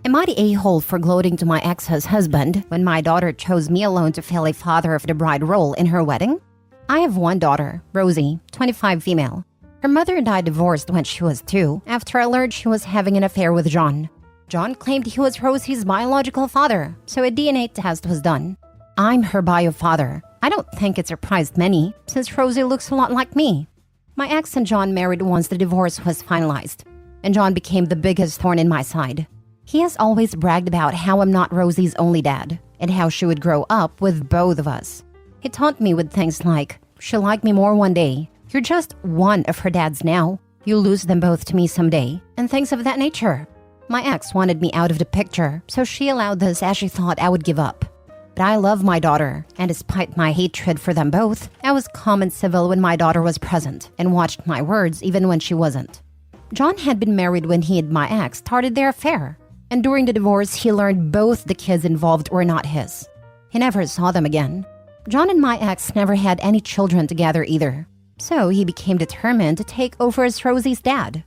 Am I the a-hole for gloating to my ex's husband when my daughter chose me alone to fill a father of the bride role in her wedding? I have one daughter, Rosie, 25 female. Her mother and I divorced when she was 2 after I learned she was having an affair with John. John claimed he was Rosie's biological father, so a DNA test was done. I'm her bio father. I don't think it surprised many, since Rosie looks a lot like me. My ex and John married once the divorce was finalized, and John became the biggest thorn in my side. He has always bragged about how I'm not Rosie's only dad, and how she would grow up with both of us. He taunted me with things like, "She'll like me more one day. You're just one of her dads now. You'll lose them both to me someday," and things of that nature. My ex wanted me out of the picture, so she allowed this as she thought I would give up. But I love my daughter, and despite my hatred for them both, I was calm and civil when my daughter was present, and watched my words even when she wasn't. John had been married when he and my ex started their affair, and during the divorce he learned both the kids involved were not his. He never saw them again. John and my ex never had any children together either, so he became determined to take over as Rosie's dad.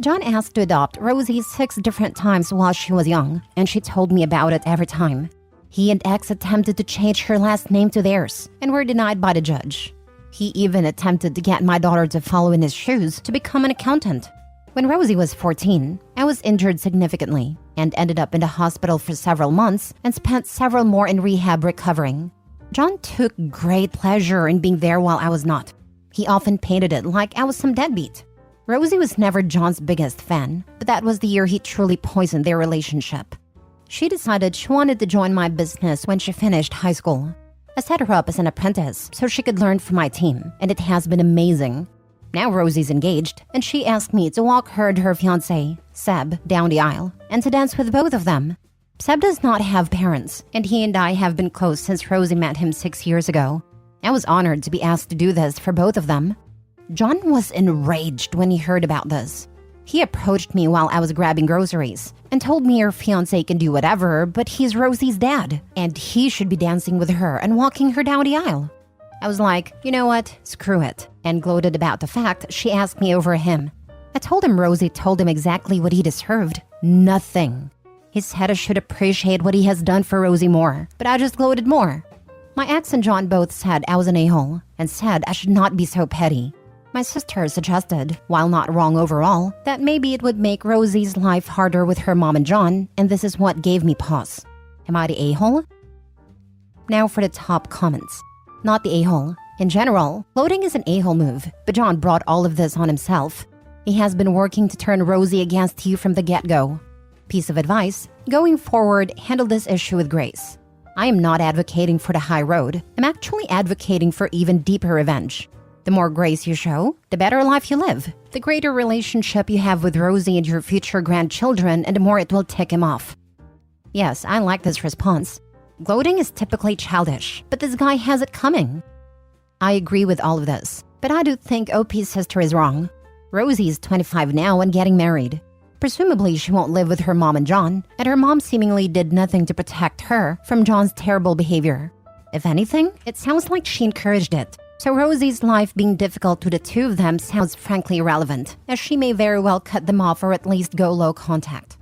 John asked to adopt Rosie 6 different times while she was young, and she told me about it every time. He and ex attempted to change her last name to theirs, and were denied by the judge. He even attempted to get my daughter to follow in his shoes to become an accountant. When Rosie was 14, I was injured significantly, and ended up in the hospital for several months and spent several more in rehab recovering. John took great pleasure in being there while I was not. He often painted it like I was some deadbeat. Rosie was never John's biggest fan, but that was the year he truly poisoned their relationship. She decided she wanted to join my business when she finished high school. I set her up as an apprentice so she could learn from my team, and it has been amazing. Now Rosie's engaged, and she asked me to walk her and her fiancé, Seb, down the aisle, and to dance with both of them. Seb does not have parents, and he and I have been close since Rosie met him 6 years ago. I was honored to be asked to do this for both of them. John was enraged when he heard about this. He approached me while I was grabbing groceries and told me her fiancé can do whatever, but he's Rosie's dad, and he should be dancing with her and walking her down the aisle. I was like, you know what, screw it, and gloated about the fact she asked me over him. I told him Rosie told him exactly what he deserved, nothing. He said I should appreciate what he has done for Rosie more, but I just gloated more. My ex and John both said I was an a-hole, and said I should not be so petty. My sister suggested, while not wrong overall, that maybe it would make Rosie's life harder with her mom and John, and this is what gave me pause. Am I the a-hole? Now for the top comments. Not the a-hole. In general, gloating is an a-hole move, but John brought all of this on himself. He has been working to turn Rosie against you from the get-go. Piece of advice, going forward, handle this issue with grace. I am not advocating for the high road. I'm actually advocating for even deeper revenge. The more grace you show, the better life you live, the greater relationship you have with Rosie and your future grandchildren, and the more it will tick him off. Yes, I like this response. Gloating is typically childish, but this guy has it coming. I agree with all of this, but I do think OP's sister is wrong. Rosie's 25 now and getting married. Presumably she won't live with her mom and John, and her mom seemingly did nothing to protect her from John's terrible behavior. If anything, it sounds like she encouraged it. So Rosie's life being difficult to the two of them sounds frankly irrelevant, as she may very well cut them off or at least go low contact.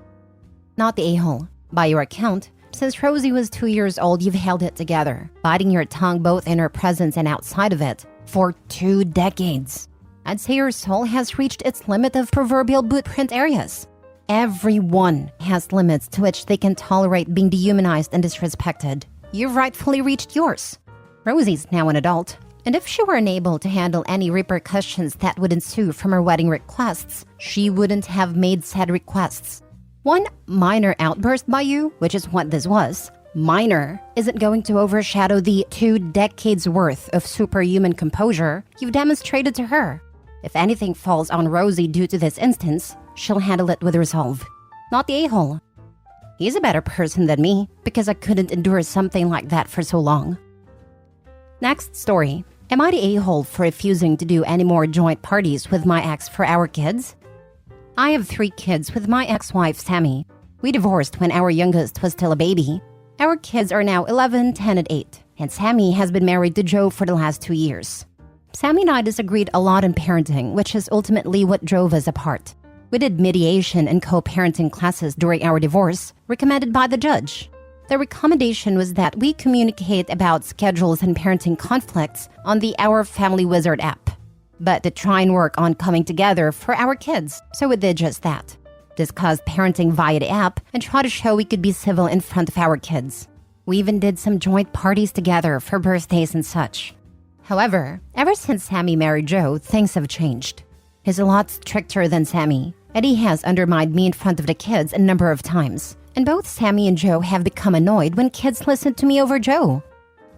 Not the a-hole. By your account, since Rosie was 2 years old, you've held it together, biting your tongue both in her presence and outside of it, for 2 decades. I'd say your soul has reached its limit of proverbial bootprint areas. Everyone has limits to which they can tolerate being dehumanized and disrespected. You've rightfully reached yours. Rosie's now an adult, and if she were unable to handle any repercussions that would ensue from her wedding requests, she wouldn't have made said requests. One minor outburst by you, which is what this was, minor, isn't going to overshadow the 2 decades worth of superhuman composure you've demonstrated to her. If anything falls on Rosie due to this instance, she'll handle it with resolve. Not the a-hole. He's a better person than me, because I couldn't endure something like that for so long. Next story. Am I the a-hole for refusing to do any more joint parties with my ex for our kids? I have 3 kids with my ex-wife, Sammy. We divorced when our youngest was still a baby. Our kids are now 11, 10, and 8, and Sammy has been married to Joe for the last 2 years. Sammy and I disagreed a lot on parenting, which is ultimately what drove us apart. We did mediation and co-parenting classes during our divorce, recommended by the judge. The recommendation was that we communicate about schedules and parenting conflicts on the Our Family Wizard app, but to try and work on coming together for our kids, so we did just that. Discussed parenting via the app and try to show we could be civil in front of our kids. We even did some joint parties together for birthdays and such. However, ever since Sammy married Joe, things have changed. He's a lot stricter than Sammy, and he has undermined me in front of the kids a number of times. And both Sammy and Joe have become annoyed when kids listen to me over Joe.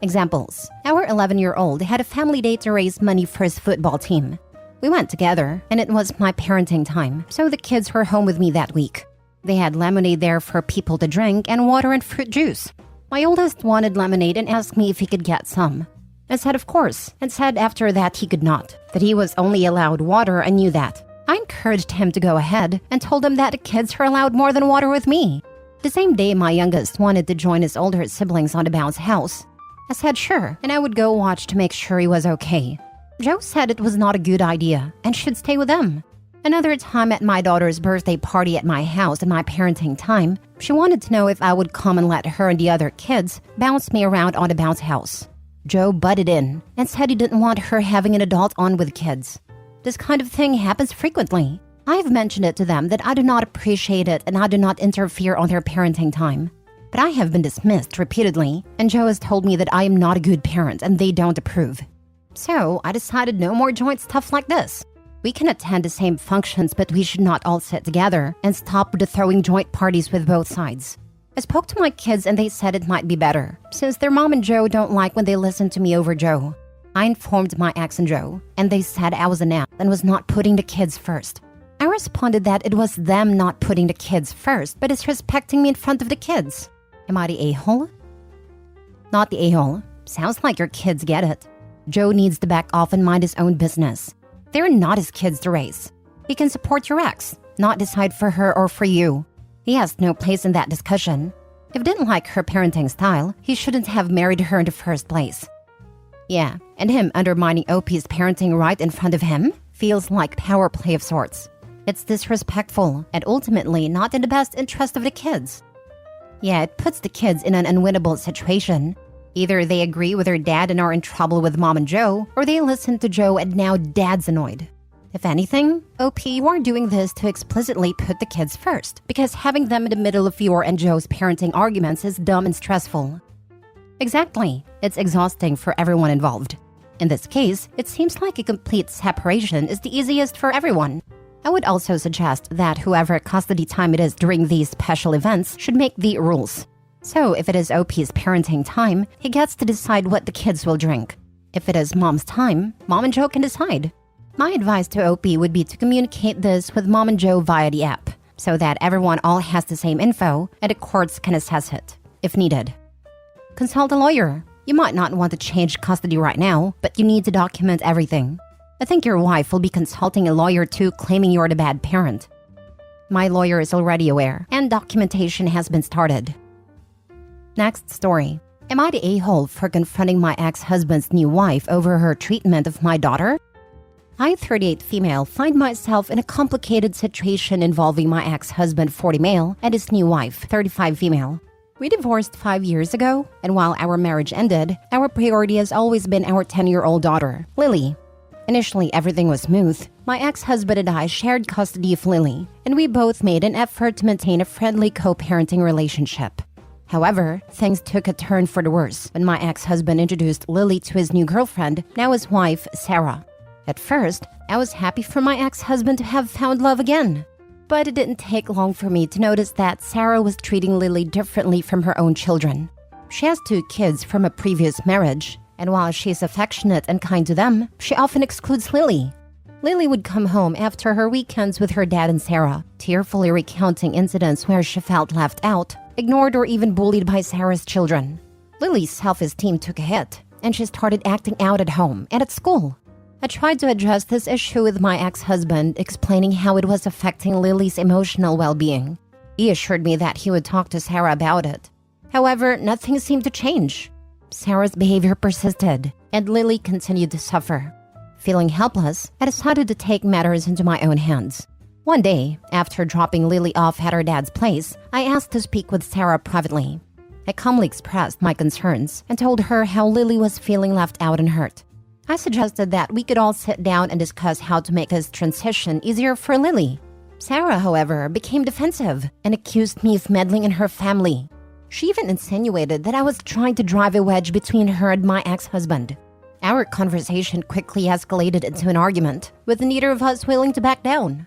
Examples. Our 11-year-old had a family day to raise money for his football team. We went together, and it was my parenting time, so the kids were home with me that week. They had lemonade there for people to drink and water and fruit juice. My oldest wanted lemonade and asked me if he could get some. I said of course, and said after that he could not, that he was only allowed water and knew that. I encouraged him to go ahead and told him that the kids were allowed more than water with me. The same day my youngest wanted to join his older siblings on the bounce house. I said sure, and I would go watch to make sure he was okay. Joe said it was not a good idea and should stay with them. Another time at my daughter's birthday party at my house in my parenting time, she wanted to know if I would come and let her and the other kids bounce me around on the bounce house. Joe butted in and said he didn't want her having an adult on with kids. This kind of thing happens frequently. I have mentioned it to them that I do not appreciate it and I do not interfere on their parenting time. But I have been dismissed repeatedly, and Joe has told me that I am not a good parent and they don't approve. So I decided no more joint stuff like this. We can attend the same functions, but we should not all sit together and stop the throwing joint parties with both sides. I spoke to my kids and they said it might be better, since their mom and Joe don't like when they listen to me over Joe. I informed my ex and Joe, and they said I was an ass and was not putting the kids first. I responded that it was them not putting the kids first, but disrespecting me in front of the kids. Am I the a-hole? Not the a-hole. Sounds like your kids get it. Joe needs to back off and mind his own business. They're not his kids to raise. He can support your ex, not decide for her or for you. He has no place in that discussion. If he didn't like her parenting style, he shouldn't have married her in the first place. Yeah, and him undermining OP's parenting right in front of him feels like power play of sorts. It's disrespectful and ultimately not in the best interest of the kids. Yeah, it puts the kids in an unwinnable situation. Either they agree with their dad and are in trouble with Mom and Joe, or they listen to Joe and now Dad's annoyed. If anything, OP, you are doing this to explicitly put the kids first, because having them in the middle of your and Joe's parenting arguments is dumb and stressful. Exactly. It's exhausting for everyone involved. In this case, it seems like a complete separation is the easiest for everyone. I would also suggest that whoever custody time it is during these special events should make the rules. So if it is OP's parenting time, he gets to decide what the kids will drink. If it is Mom's time, Mom and Joe can decide. My advice to OP would be to communicate this with Mom and Joe via the app, so that everyone all has the same info and the courts can assess it, if needed. Consult a lawyer. You might not want to change custody right now, but you need to document everything. I think your wife will be consulting a lawyer too, claiming you're the bad parent. My lawyer is already aware, and documentation has been started. Next story. Am I the a-hole for confronting my ex-husband's new wife over her treatment of my daughter? I, 38 female, find myself in a complicated situation involving my ex-husband, 40 male, and his new wife, 35 female. We divorced 5 years ago, and while our marriage ended, our priority has always been our 10-year-old daughter, Lily. Initially, everything was smooth. My ex-husband and I shared custody of Lily, and we both made an effort to maintain a friendly co-parenting relationship. However, things took a turn for the worse when my ex-husband introduced Lily to his new girlfriend, now his wife, Sarah. At first, I was happy for my ex-husband to have found love again. But it didn't take long for me to notice that Sarah was treating Lily differently from her own children. She has 2 kids from a previous marriage, and while she's affectionate and kind to them, she often excludes Lily. Lily would come home after her weekends with her dad and Sarah, tearfully recounting incidents where she felt left out, ignored, or even bullied by Sarah's children. Lily's self-esteem took a hit, and she started acting out at home and at school. I tried to address this issue with my ex-husband, explaining how it was affecting Lily's emotional well-being. He assured me that he would talk to Sarah about it. However, nothing seemed to change. Sarah's behavior persisted, and Lily continued to suffer. Feeling helpless, I decided to take matters into my own hands. One day, after dropping Lily off at her dad's place, I asked to speak with Sarah privately. I calmly expressed my concerns and told her how Lily was feeling left out and hurt. I suggested that we could all sit down and discuss how to make this transition easier for Lily. Sarah, however, became defensive and accused me of meddling in her family. She even insinuated that I was trying to drive a wedge between her and my ex-husband. Our conversation quickly escalated into an argument, with neither of us willing to back down.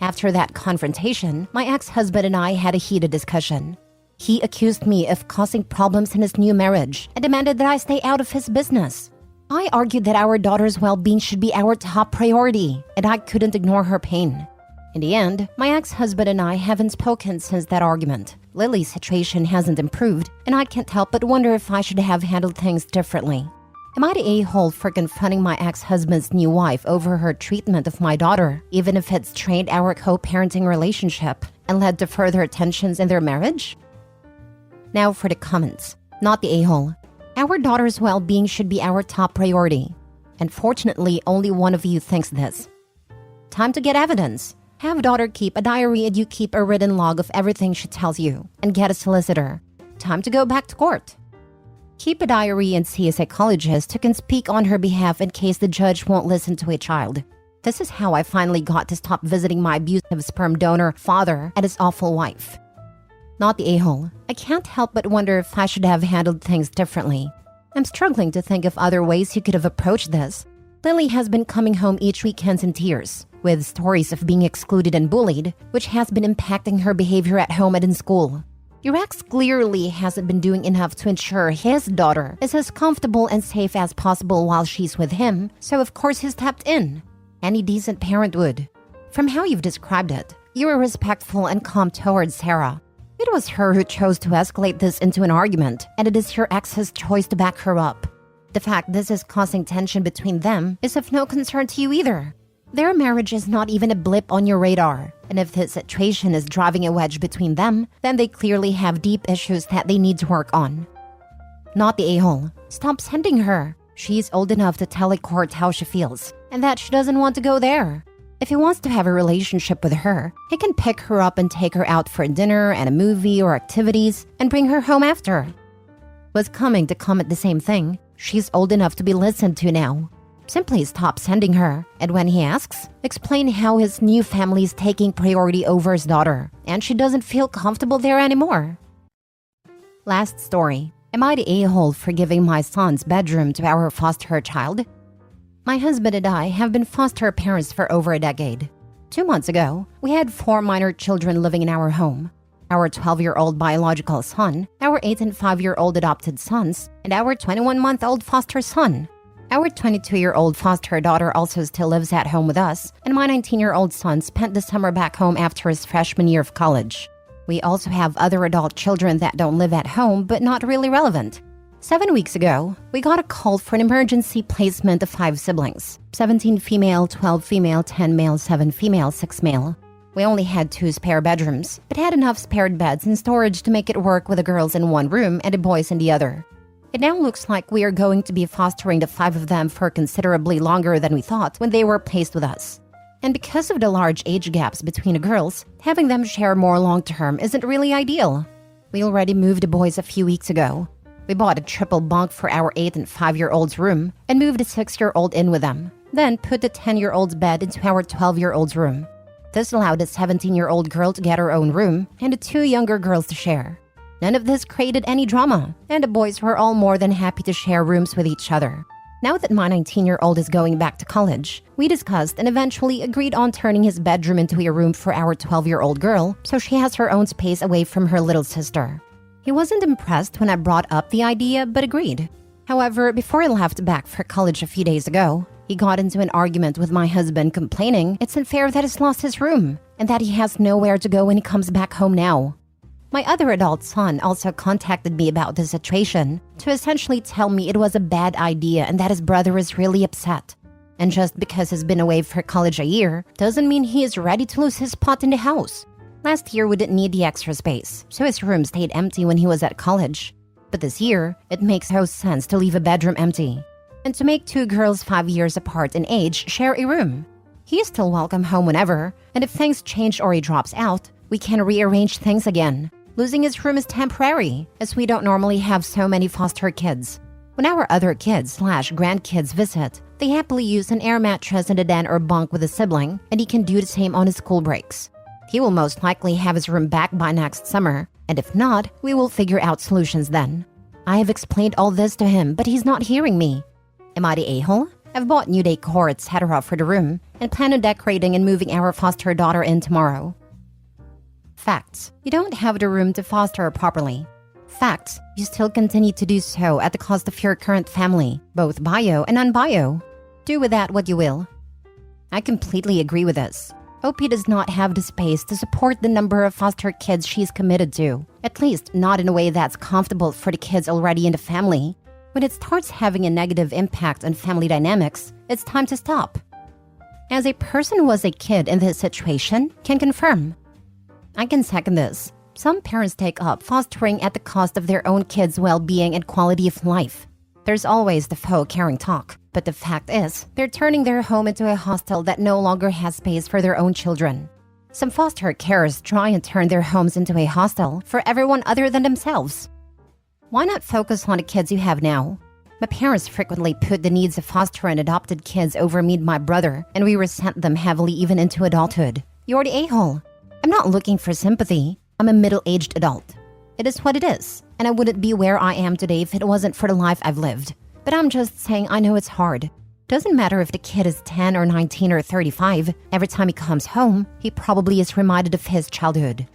After that confrontation, my ex-husband and I had a heated discussion. He accused me of causing problems in his new marriage and demanded that I stay out of his business. I argued that our daughter's well-being should be our top priority, and I couldn't ignore her pain. In the end, my ex-husband and I haven't spoken since that argument. Lily's situation hasn't improved, and I can't help but wonder if I should have handled things differently. Am I the a-hole for confronting my ex-husband's new wife over her treatment of my daughter, even if it strained our co-parenting relationship and led to further tensions in their marriage? Now for the comments. Not the a-hole. Our daughter's well-being should be our top priority. Unfortunately, only one of you thinks this. Time to get evidence. Have daughter keep a diary and you keep a written log of everything she tells you, and get a solicitor. Time to go back to court. Keep a diary and see a psychologist who can speak on her behalf in case the judge won't listen to a child. This is how I finally got to stop visiting my abusive sperm donor father and his awful wife. Not the a-hole. I can't help but wonder if I should have handled things differently. I'm struggling to think of other ways you could have approached this. Lily has been coming home each weekend in tears, with stories of being excluded and bullied, which has been impacting her behavior at home and in school. Your ex clearly hasn't been doing enough to ensure his daughter is as comfortable and safe as possible while she's with him, so of course he stepped in. Any decent parent would. From how you've described it, you were respectful and calm towards Sarah. It was her who chose to escalate this into an argument, and it is your ex's choice to back her up. The fact this is causing tension between them is of no concern to you either. Their marriage is not even a blip on your radar, and if this situation is driving a wedge between them, then they clearly have deep issues that they need to work on. Not the a-hole. Stop sending her. She's old enough to tell a court how she feels, and that she doesn't want to go there. If he wants to have a relationship with her, he can pick her up and take her out for dinner and a movie or activities, and bring her home after. Was coming to comment the same thing. She's old enough to be listened to now. Simply stop sending her, and when he asks, explain how his new family is taking priority over his daughter, and she doesn't feel comfortable there anymore. Last story. Am I the a-hole for giving my son's bedroom to our foster child? My husband and I have been foster parents for over a decade. 2 months ago, we had 4 minor children living in our home. Our 12-year-old biological son, our 8 and 5-year-old adopted sons, and our 21-month-old foster son. Our 22-year-old foster daughter also still lives at home with us, and my 19-year-old son spent the summer back home after his freshman year of college. We also have other adult children that don't live at home but not really relevant. 7 weeks ago, we got a call for an emergency placement of 5 siblings. 17 female, 12 female, 10 male, 7 female, 6 male. We only had 2 spare bedrooms, but had enough spared beds and storage to make it work with the girls in one room and the boys in the other. It now looks like we are going to be fostering the 5 of them for considerably longer than we thought when they were placed with us. And because of the large age gaps between the girls, having them share more long-term isn't really ideal. We already moved the boys a few weeks ago. We bought a triple bunk for our 8 and 5-year-old's room and moved a 6-year-old in with them, then put the 10-year-old's bed into our 12-year-old's room. This allowed the 17-year-old girl to get her own room and the 2 younger girls to share. None of this created any drama, and the boys were all more than happy to share rooms with each other. Now that my 19-year-old is going back to college, we discussed and eventually agreed on turning his bedroom into a room for our 12-year-old girl so she has her own space away from her little sister. He wasn't impressed when I brought up the idea, but agreed. However, before he left back for college a few days ago, he got into an argument with my husband complaining it's unfair that he's lost his room and that he has nowhere to go when he comes back home now. My other adult son also contacted me about the situation to essentially tell me it was a bad idea and that his brother is really upset. And just because he's been away for college a year doesn't mean he is ready to lose his spot in the house. Last year we didn't need the extra space, so his room stayed empty when he was at college. But this year, it makes no sense to leave a bedroom empty. And to make two girls 5 years apart in age share a room. He is still welcome home whenever, and if things change or he drops out, we can rearrange things again. Losing his room is temporary, as we don't normally have so many foster kids. When our other kids/grandkids visit, they happily use an air mattress in the den or bunk with a sibling, and he can do the same on his school breaks. He will most likely have his room back by next summer, and if not, we will figure out solutions then. I have explained all this to him, but he's not hearing me. Am I the a-hole? I've bought new decor, etc. for the room, and plan on decorating and moving our foster daughter in tomorrow. Facts. You don't have the room to foster her properly. Facts. You still continue to do so at the cost of your current family, both bio and non-bio. Do with that what you will. I completely agree with this. OP does not have the space to support the number of foster kids she's committed to, at least not in a way that's comfortable for the kids already in the family. When it starts having a negative impact on family dynamics, it's time to stop. As a person who was a kid in this situation, can confirm. I can second this. Some parents take up fostering at the cost of their own kids' well-being and quality of life. There's always the faux caring talk, but the fact is, they're turning their home into a hostel that no longer has space for their own children. Some foster carers try and turn their homes into a hostel for everyone other than themselves. Why not focus on the kids you have now? My parents frequently put the needs of foster and adopted kids over me and my brother, and we resent them heavily even into adulthood. You're the a-hole. I'm not looking for sympathy. I'm a middle-aged adult. It is what it is, and I wouldn't be where I am today if it wasn't for the life I've lived. But I'm just saying I know it's hard. Doesn't matter if the kid is 10 or 19 or 35. Every time he comes home, he probably is reminded of his childhood.